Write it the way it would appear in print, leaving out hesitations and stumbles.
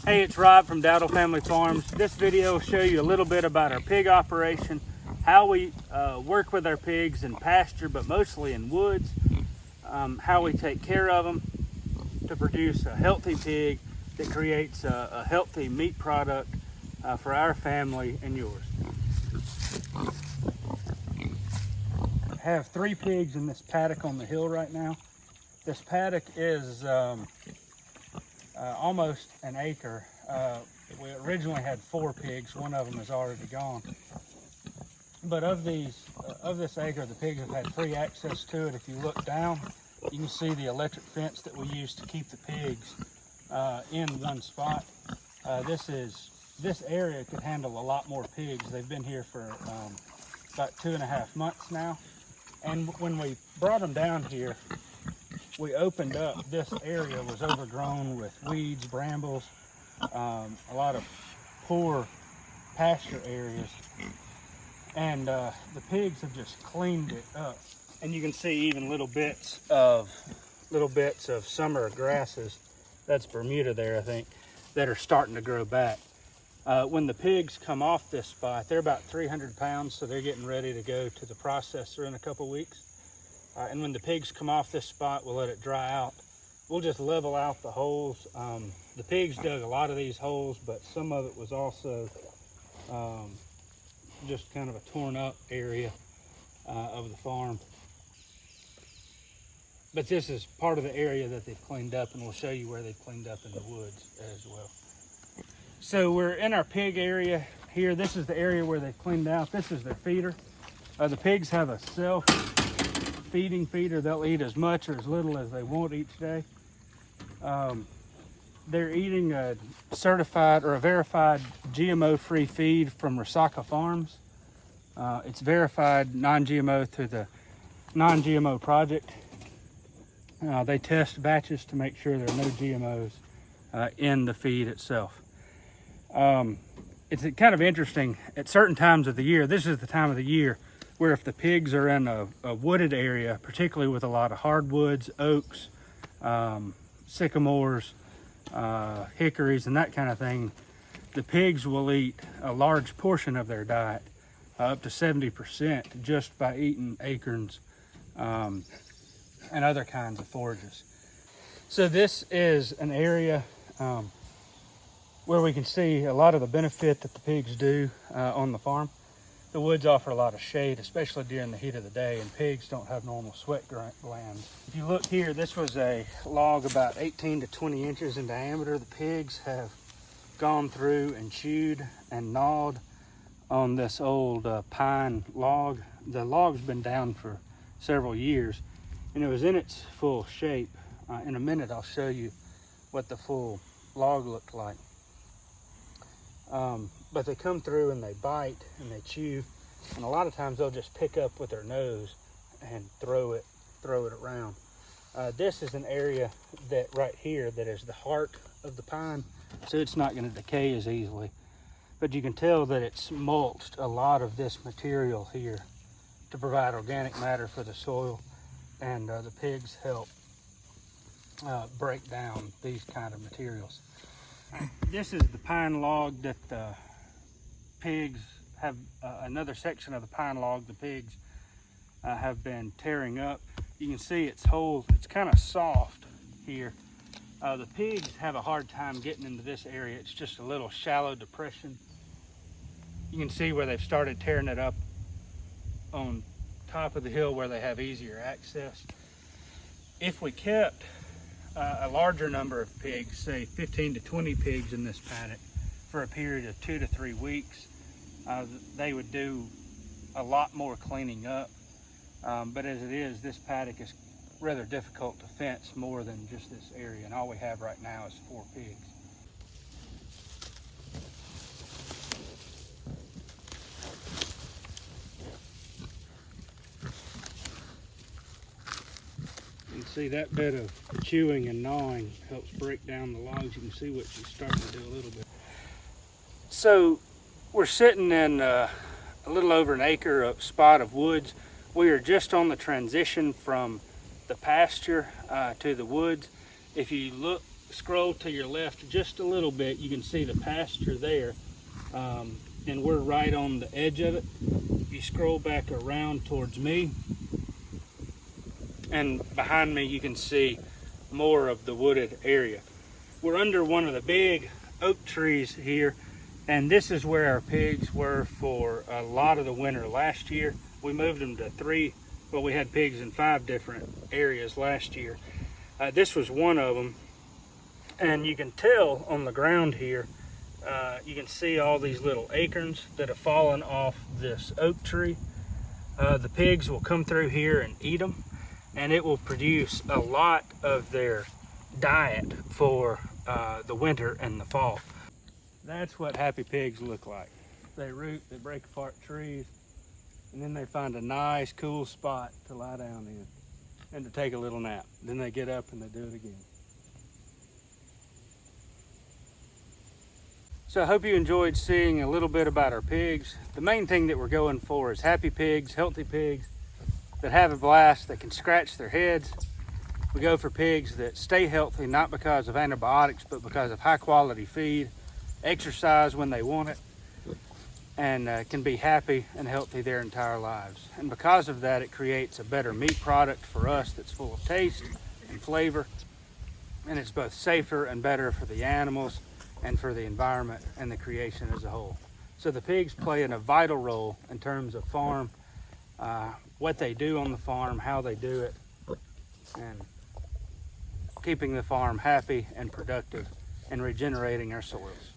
Hey, it's Rob from Dowdle Family Farms. This video will show you a little bit about our pig operation, how we work with our pigs in pasture, but mostly in woods, how we take care of them to produce a healthy pig that creates a healthy meat product for our family and yours. I have 3 pigs in this paddock on the hill right now. This paddock is almost an acre. We originally had 4 pigs. One of them is already gone. But of this acre, the pigs have had free access to it. If you look down, you can see the electric fence that we use to keep the pigs in one spot. This area could handle a lot more pigs. They've been here for about 2.5 months now. And when we brought them down here, we opened up, this area was overgrown with weeds, brambles, a lot of poor pasture areas. And the pigs have just cleaned it up. And you can see even little bits of summer grasses, that's Bermuda there, I think, that are starting to grow back. When the pigs come off this spot, they're about 300 pounds, so they're getting ready to go to the processor in a couple weeks. And when the pigs come off this spot, we'll let it dry out. We'll just level out the holes. The pigs dug a lot of these holes, but some of it was also just kind of a torn up area of the farm. But this is part of the area that they've cleaned up, and we'll show you where they've cleaned up in the woods as well. So we're in our pig area here. This is the area where they've cleaned out. This is their feeder. The pigs have a self-feeding feeder. They'll eat as much or as little as they want each day. They're eating a certified or a verified GMO-free feed from Resaca Farms. It's verified non-GMO through the Non-GMO Project. They test batches to make sure there are no GMOs in the feed itself. It's kind of interesting, at certain times of the year, this is the time of the year where if the pigs are in a wooded area, particularly with a lot of hardwoods, oaks, sycamores, hickories, and that kind of thing, the pigs will eat a large portion of their diet, up to 70%, just by eating acorns and other kinds of forages. So this is an area where we can see a lot of the benefit that the pigs do on the farm. The woods offer a lot of shade, especially during the heat of the day, and pigs don't have normal sweat glands. If you look here, this was a log about 18 to 20 inches in diameter. The pigs have gone through and chewed and gnawed on this old pine log. The log's been down for several years, and it was in its full shape. In a minute, I'll show you what the full log looked like. But they come through and they bite and they chew, and a lot of times they'll just pick up with their nose and throw it around. This is an area that right here that is the heart of the pine, so it's not going to decay as easily. But you can tell that it's mulched a lot of this material here to provide organic matter for the soil, and the pigs help break down these kind of materials. This is the pine log that the pigs have, another section of the pine log the pigs have been tearing up. You can see its holes, it's kind of soft here. The pigs have a hard time getting into this area. It's just a little shallow depression. You can see where they've started tearing it up on top of the hill where they have easier access. If we kept a larger number of pigs, say 15 to 20 pigs in this paddock for a period of 2 to 3 weeks, they would do a lot more cleaning up. But as it is, this paddock is rather difficult to fence more than just this area, and all we have right now is 4 pigs. You can see that bit of chewing and gnawing helps break down the logs. You can see what she's starting to do a little bit. So we're sitting in a little over an acre of spot of woods. We are just on the transition from the pasture to the woods. If you look scroll to your left just a little bit, you can see the pasture there, and we're right on the edge of it. If you scroll back around towards me, and behind me you can see more of the wooded area. We're under one of the big oak trees here, and this is where our pigs were for a lot of the winter last year. We moved them to we had pigs in 5 different areas last year. This was one of them, and you can tell on the ground here, you can see all these little acorns that have fallen off this oak tree. The pigs will come through here and eat them, and it will produce a lot of their diet for the winter and the fall. That's what happy pigs look like. They root, they break apart trees, and then they find a nice cool spot to lie down in and to take a little nap. Then they get up and they do it again. So I hope you enjoyed seeing a little bit about our pigs. The main thing that we're going for is happy pigs, healthy pigs that have a blast, that can scratch their heads. We go for pigs that stay healthy, not because of antibiotics, but because of high quality feed, exercise when they want it, and can be happy and healthy their entire lives. And because of that, it creates a better meat product for us that's full of taste and flavor, and it's both safer and better for the animals and for the environment and the creation as a whole. So the pigs play a vital role in terms of farm, what they do on the farm, how they do it, and keeping the farm happy and productive and regenerating our soils.